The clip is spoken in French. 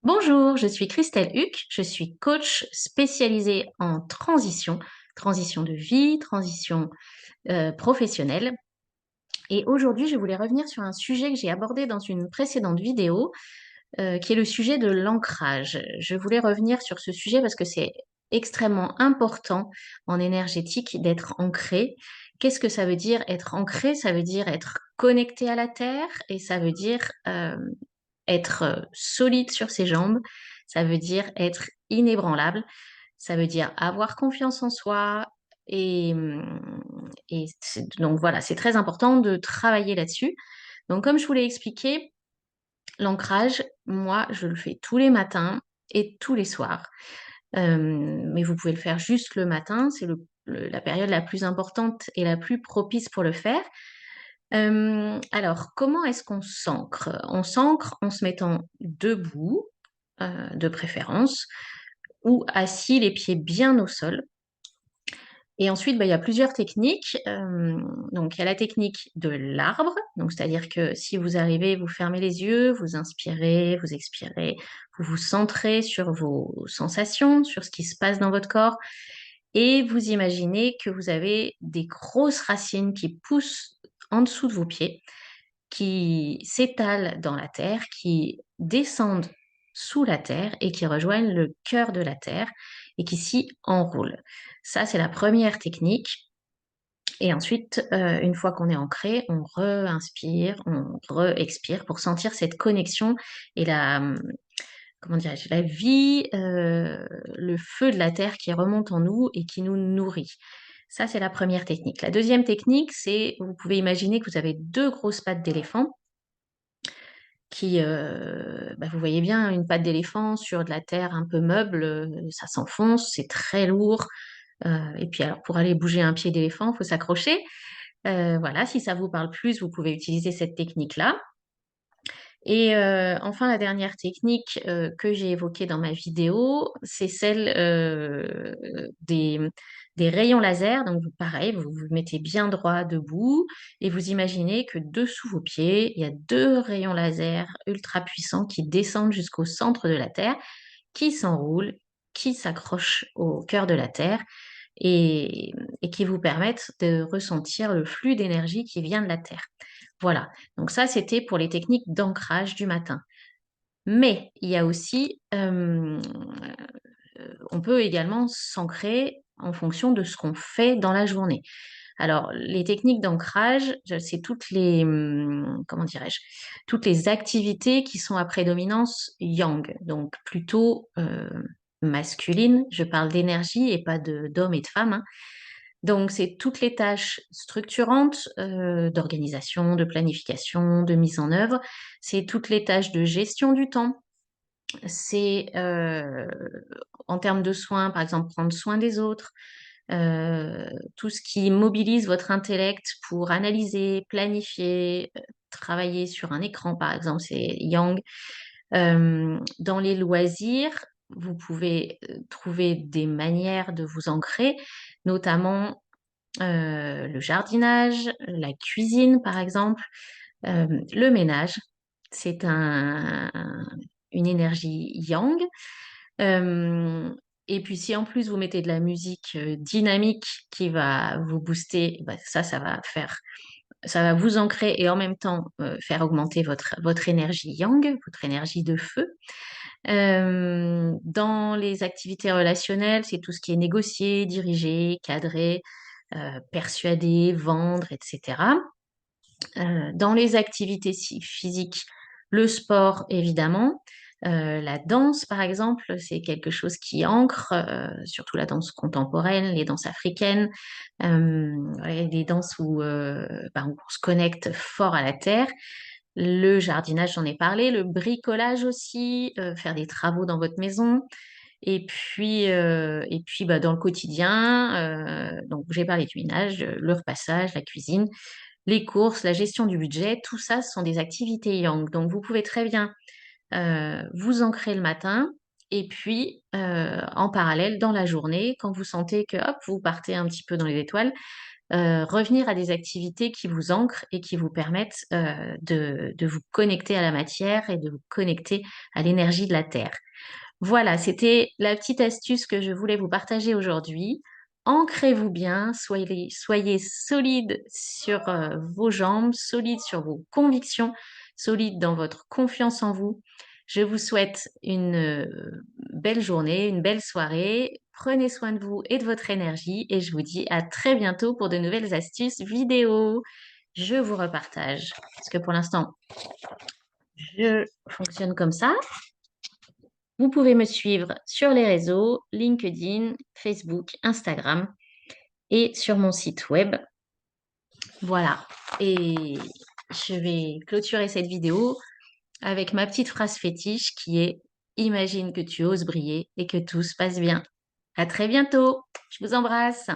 Bonjour, je suis Christelle Huc, je suis coach spécialisée en transition, transition de vie, transition professionnelle. Et aujourd'hui, je voulais revenir sur un sujet que j'ai abordé dans une précédente vidéo, qui est le sujet de l'ancrage. Je voulais revenir sur ce sujet parce que c'est extrêmement important en énergétique d'être ancré. Qu'est-ce que ça veut dire être ancré? Ça veut dire être connecté à la terre et ça veut dire être solide sur ses jambes, ça veut dire être inébranlable, ça veut dire avoir confiance en soi et, donc voilà, c'est très important de travailler là-dessus. Donc comme je vous l'ai expliqué, l'ancrage, moi, je le fais tous les matins et tous les soirs. Mais vous pouvez le faire juste le matin, c'est la période la plus importante et la plus propice pour le faire. Alors, comment est-ce qu'on s'ancre? On s'ancre en se mettant debout, de préférence, ou assis, les pieds bien au sol. Et ensuite, bah, il y a plusieurs techniques. Donc, il y a la technique de l'arbre. Donc, c'est-à-dire que si vous arrivez, vous fermez les yeux, vous inspirez, vous expirez, vous vous centrez sur vos sensations, sur ce qui se passe dans votre corps, et vous imaginez que vous avez des grosses racines qui poussent en dessous de vos pieds, qui s'étalent dans la terre, qui descendent sous la terre et qui rejoignent le cœur de la terre et qui s'y enroulent. Ça, c'est la première technique. Et ensuite, une fois qu'on est ancré, on re-inspire, on re-expire pour sentir cette connexion et comment dirais-je, la vie, le feu de la terre qui remonte en nous et qui nous nourrit. Ça, c'est la première technique. La deuxième technique, c'est, vous pouvez imaginer que vous avez deux grosses pattes d'éléphant qui, bah, vous voyez bien une patte d'éléphant sur de la terre un peu meuble, ça s'enfonce, c'est très lourd. Et puis alors pour aller bouger un pied d'éléphant, il faut s'accrocher. Voilà, si ça vous parle plus, vous pouvez utiliser cette technique-là. Et enfin, la dernière technique que j'ai évoquée dans ma vidéo, c'est celle des rayons laser. Donc, pareil, vous vous mettez bien droit debout et vous imaginez que dessous vos pieds, il y a deux rayons laser ultra puissants qui descendent jusqu'au centre de la Terre, qui s'enroulent, qui s'accrochent au cœur de la Terre et, et qui vous permettent de ressentir le flux d'énergie qui vient de la Terre. Voilà, donc ça, c'était pour les techniques d'ancrage du matin. Mais il y a aussi, on peut également s'ancrer en fonction de ce qu'on fait dans la journée. Alors, les techniques d'ancrage, c'est toutes les, comment dirais-je, toutes les activités qui sont à prédominance yang, donc plutôt masculine. Je parle d'énergie et pas d'hommes et de femmes, hein. Donc, c'est toutes les tâches structurantes d'organisation, de planification, de mise en œuvre. C'est toutes les tâches de gestion du temps. C'est en termes de soins, par exemple, prendre soin des autres. Tout ce qui mobilise votre intellect pour analyser, planifier, travailler sur un écran, par exemple, c'est yang. Dans les loisirs, vous pouvez trouver des manières de vous ancrer, notamment le jardinage, la cuisine par exemple, le ménage. C'est une énergie yang. Hem et puis si en plus vous mettez de la musique, dynamique qui va vous booster, bah, ça va vous ancrer et en même temps, faire augmenter votre énergie yang, votre énergie de feu. Dans les activités relationnelles, c'est tout ce qui est négocier, diriger, cadrer, persuader, vendre et cetera. Dans les activités physiques, le sport évidemment, la danse par exemple, c'est quelque chose qui ancre, surtout la danse contemporaine, les danses africaines, ouais, des danses où, bah, on se connecte fort à la terre. Le jardinage, j'en ai parlé, le bricolage aussi, faire des travaux dans votre maison et puis, bah, dans le quotidien, donc j'ai parlé du ménage, le repassage, la cuisine, les courses, la gestion du budget, tout ça, ce sont des activités yang. Donc vous pouvez très bien, vous ancrer le matin Et puis, en parallèle, dans la journée, quand vous sentez que, hop, vous partez un petit peu dans les étoiles, revenir à des activités qui vous ancrent et qui vous permettent, de vous connecter à la matière et de vous connecter à l'énergie de la terre. Voilà, c'était la petite astuce que je voulais vous partager aujourd'hui. Ancrez-vous bien, soyez solide sur, vos jambes, solide sur vos convictions, solide dans votre confiance en vous. Je vous souhaite une, belle journée, une belle soirée. Prenez soin de vous et de votre énergie et je vous dis à très bientôt pour de nouvelles astuces vidéo. Je vous repartage parce que pour l'instant, je fonctionne comme ça. Vous pouvez me suivre sur les réseaux, LinkedIn, Facebook, Instagram et sur mon site web. Voilà. Et je vais clôturer cette vidéo avec ma petite phrase fétiche qui est: imagine que tu oses briller et que tout se passe bien. À très bientôt. Je vous embrasse.